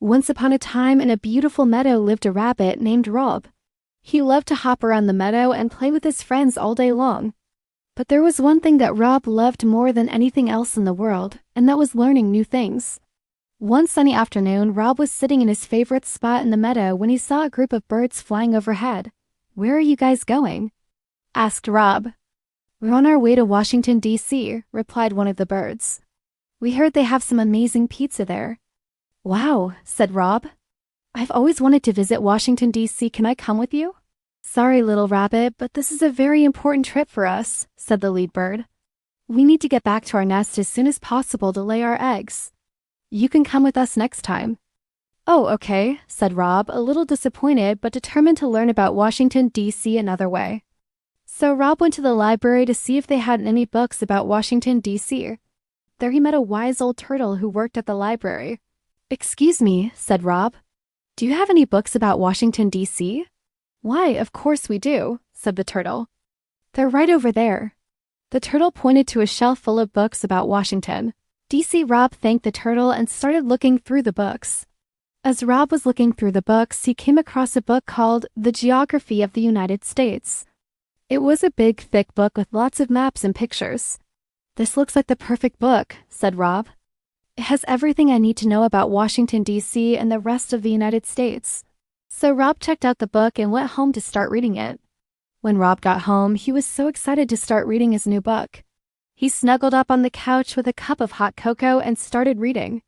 Once upon a time in a beautiful meadow lived a rabbit named Rob. He loved to hop around the meadow and play with his friends all day long. But there was one thing that Rob loved more than anything else in the world, and that was learning new things. One sunny afternoon, Rob was sitting in his favorite spot in the meadow when he saw a group of birds flying overhead. "Where are you guys going?" asked Rob. "We're on our way to Washington, D.C., replied one of the birds. "We heard they have some amazing pizza there." "Wow," said Rob. "I've always wanted to visit Washington, D.C. Can I come with you?" "Sorry, little rabbit, but this is a very important trip for us," said the lead bird. "We need to get back to our nest as soon as possible to lay our eggs. You can come with us next time." "Oh, okay," said Rob, a little disappointed but determined to learn about Washington, D.C. another way. So Rob went to the library to see if they had any books about Washington, D.C. There he met a wise old turtle who worked at the library. "Excuse me," said Rob. "Do you have any books about Washington, D.C.? "Why, of course we do," said the turtle. "They're right over there." The turtle pointed to a shelf full of books about Washington, D.C. Rob thanked the turtle and started looking through the books. As Rob was looking through the books, he came across a book called The Geography of the United States. It was a big, thick book with lots of maps and pictures. "This looks like the perfect book," said Rob. "It has everything I need to know about Washington, D.C. and the rest of the United States." So Rob checked out the book and went home to start reading it. When Rob got home, he was so excited to start reading his new book. He snuggled up on the couch with a cup of hot cocoa and started reading.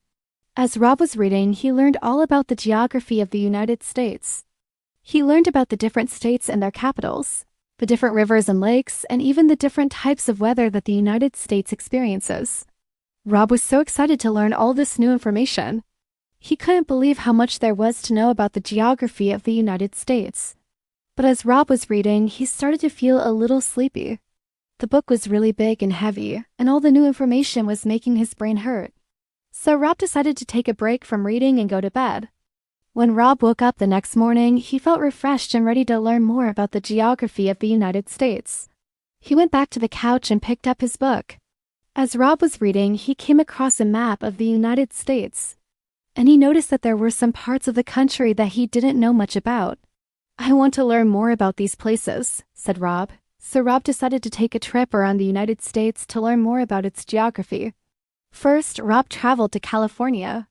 As Rob was reading, he learned all about the geography of the United States. He learned about the different states and their capitals, the different rivers and lakes, and even the different types of weather that the United States experiences. Rob was so excited to learn all this new information. He couldn't believe how much there was to know about the geography of the United States. But as Rob was reading, he started to feel a little sleepy. The book was really big and heavy, and all the new information was making his brain hurt. So Rob decided to take a break from reading and go to bed. When Rob woke up the next morning, he felt refreshed and ready to learn more about the geography of the United States. He went back to the couch and picked up his book. As Rob was reading, he came across a map of the United States, and he noticed that there were some parts of the country that he didn't know much about. "I want to learn more about these places," said Rob. So Rob decided to take a trip around the United States to learn more about its geography. First, Rob traveled to California.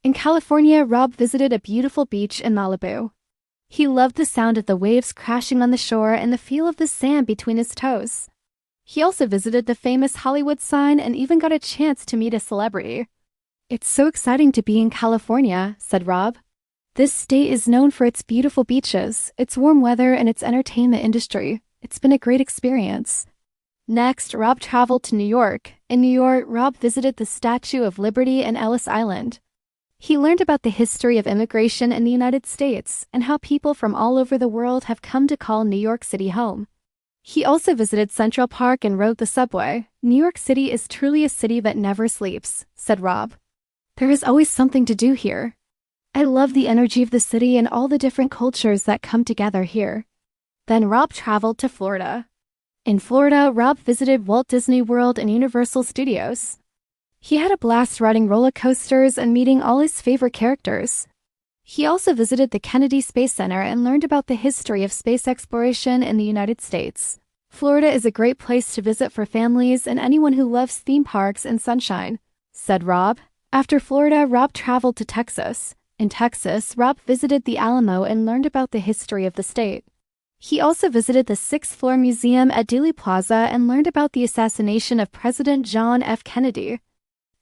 In California, Rob visited a beautiful beach in Malibu. He loved the sound of the waves crashing on the shore and the feel of the sand between his toes. He also visited the famous Hollywood sign and even got a chance to meet a celebrity. "It's so exciting to be in California," said Rob. "This state is known for its beautiful beaches, its warm weather, and its entertainment industry. It's been a great experience." Next, Rob traveled to New York. In New York, Rob visited the Statue of Liberty and Ellis Island. He learned about the history of immigration in the United States and how people from all over the world have come to call New York City home. He also visited Central Park and rode the subway. "New York City is truly a city that never sleeps," said Rob. "There is always something to do here. I love the energy of the city and all the different cultures that come together here." Then Rob traveled to Florida. In Florida, Rob visited Walt Disney World and Universal Studios. He had a blast riding roller coasters and meeting all his favorite characters. He also visited the Kennedy Space Center and learned about the history of space exploration in the United States. "Florida is a great place to visit for families and anyone who loves theme parks and sunshine," said Rob. After Florida, Rob traveled to Texas. In Texas, Rob visited the Alamo and learned about the history of the state. He also visited the 6th Floor Museum at Dealey Plaza and learned about the assassination of President John F. Kennedy.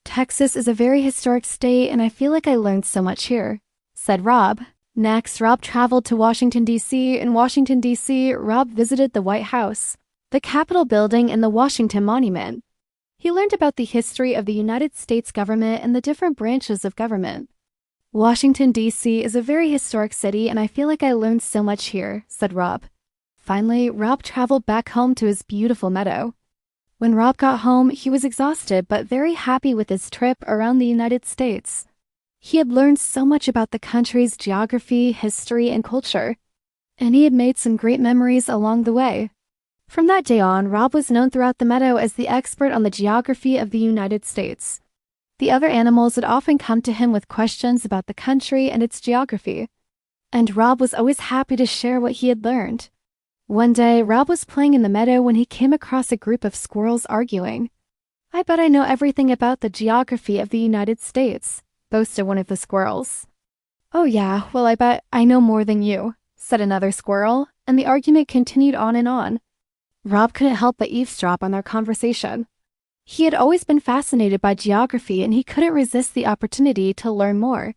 "Texas is a very historic state, and I feel like I learned so much here," said Rob. Next, Rob traveled to Washington, D.C. In Washington, D.C., Rob visited the White House, the Capitol building, and the Washington Monument. He learned about the history of the United States government and the different branches of government. "Washington, D.C. is a very historic city, and I feel like I learned so much here," said Rob. Finally, Rob traveled back home to his beautiful meadow. When Rob got home, he was exhausted but very happy with his trip around the United States. He had learned so much about the country's geography, history, and culture, and he had made some great memories along the way. From that day on, Rob was known throughout the meadow as the expert on the geography of the United States. The other animals would often come to him with questions about the country and its geography, and Rob was always happy to share what he had learned. One day, Rob was playing in the meadow when he came across a group of squirrels arguing. "I bet I know everything about the geography of the United States," boasted one of the squirrels. "Oh yeah, well I bet I know more than you," said another squirrel, and the argument continued on and on. Rob couldn't help but eavesdrop on their conversation. He had always been fascinated by geography and he couldn't resist the opportunity to learn more.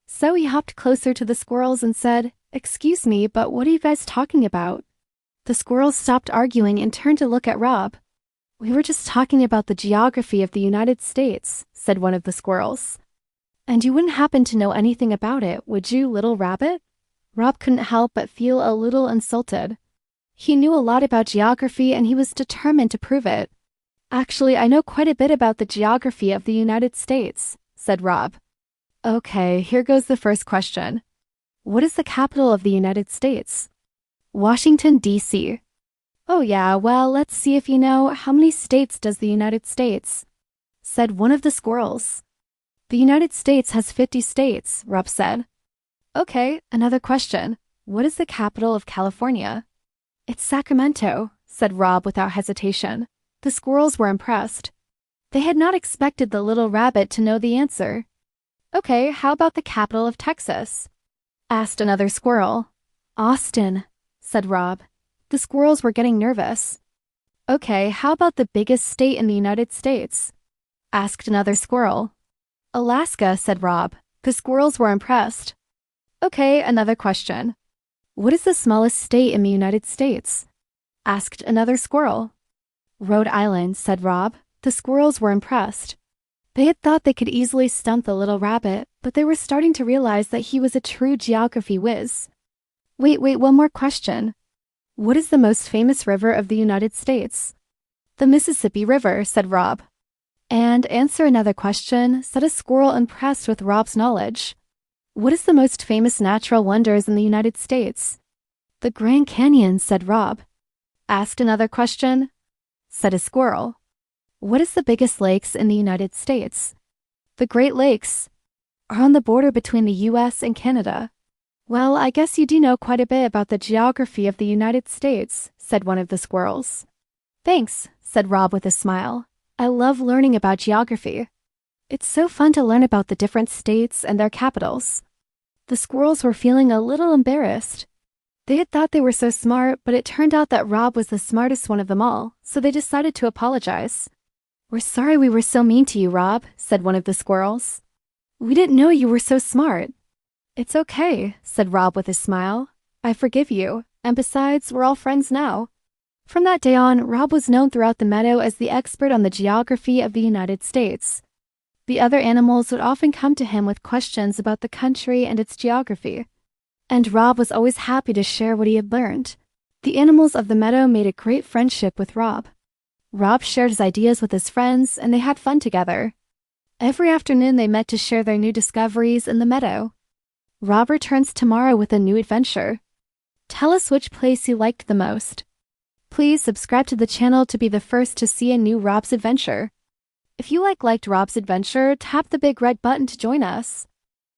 So he hopped closer to the squirrels and said, "Excuse me, but what are you guys talking about?" The squirrels stopped arguing and turned to look at Rob. "We were just talking about the geography of the United States," said one of the squirrels. "And you wouldn't happen to know anything about it, would you, little rabbit?" Rob couldn't help but feel a little insulted. He knew a lot about geography and he was determined to prove it. "Actually, I know quite a bit about the geography of the United States," said Rob. "Okay, here goes the first question. What is the capital of the United States?" "Washington, D.C. "Oh yeah, well, let's see if you know, how many states does the United States?" said one of the squirrels. "The United States has 50 states," Rob said. "Okay, another question. What is the capital of California?" "It's Sacramento," said Rob without hesitation. The squirrels were impressed. They had not expected the little rabbit to know the answer. "Okay, how about the capital of Texas?" asked another squirrel. "Austin," said Rob. The squirrels were getting nervous. "Okay, how about the biggest state in the United States?" asked another squirrel. "Alaska," said Rob. The squirrels were impressed. "Okay, another question. What is the smallest state in the United States?" asked another squirrel. "Rhode Island," said Rob. The squirrels were impressed. They had thought they could easily stump the little rabbit, but they were starting to realize that he was a true geography whiz. Wait, one more question. What is the most famous river of the United States?" "The Mississippi River," said Rob. "And answer another question," said a squirrel impressed with Rob's knowledge. "What is the most famous natural wonders in the United States?" "The Grand Canyon," said Rob. "Asked another question," said a squirrel. "What is the biggest lakes in the United States?" "The Great Lakes are on the border between the U.S. and Canada." "Well, I guess you do know quite a bit about the geography of the United States," said one of the squirrels. "Thanks," said Rob with a smile. "I love learning about geography. It's so fun to learn about the different states and their capitals." The squirrels were feeling a little embarrassed. They had thought they were so smart, but it turned out that Rob was the smartest one of them all, so they decided to apologize. "We're sorry we were so mean to you, Rob," said one of the squirrels. "We didn't know you were so smart." "It's okay," said Rob with a smile. "I forgive you, and besides, we're all friends now." From that day on, Rob was known throughout the meadow as the expert on the geography of the United States. The other animals would often come to him with questions about the country and its geography, and Rob was always happy to share what he had learned. The animals of the meadow made a great friendship with Rob. Rob shared his ideas with his friends, and they had fun together. Every afternoon they met to share their new discoveries in the meadow. Rob returns tomorrow with a new adventure. Tell us which place you liked the most. Please subscribe to the channel to be the first to see a new Rob's adventure. If you liked Rob's adventure, tap the big red button to join us.